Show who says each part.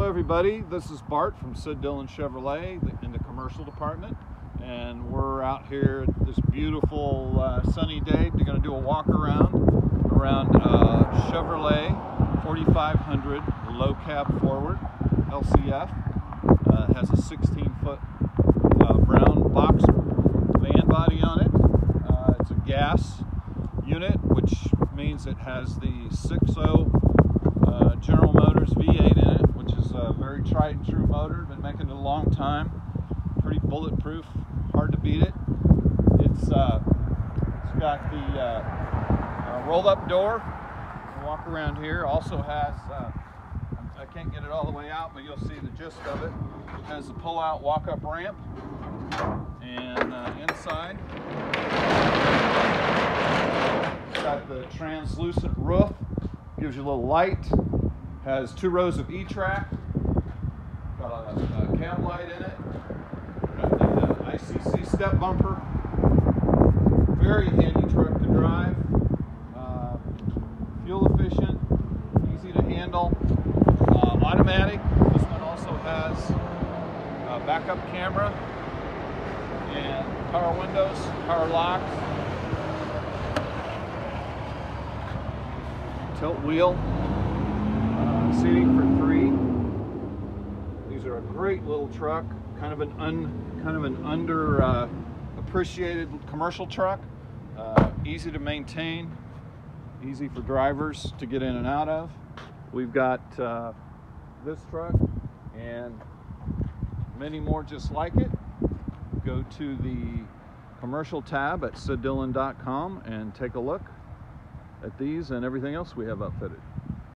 Speaker 1: everybody, this is Bart from Sid Dillon Chevrolet in the commercial department, and we're out here this beautiful sunny day. We're going to do a walk around Chevrolet 4500 low cab forward LCF. It has a 16-foot brown box van body on it. It's a gas unit, which means it has the 6.0 General Motors V8 in it, which is a very tried and true motor. Been making it a long time. Pretty bulletproof, hard to beat it. It's got the roll-up door. Walk around here. Also has I can't get it all the way out, but you'll see the gist of it. It has a pull-out walk-up ramp, and inside it's got the translucent roof. Gives you a little light. Has 2 rows of E-track. Got a cab light in it. Got the ICC step bumper. Very handy truck to drive. Fuel efficient, easy to handle. Automatic. This one also has a backup camera and power windows, power locks, tilt wheel. Seating for 3. These are a great little truck, kind of an under appreciated commercial truck. Easy to maintain, easy for drivers to get in and out of. We've got this truck and many more just like it. Go to the commercial tab at siddillon.com and take a look at these and everything else we have outfitted.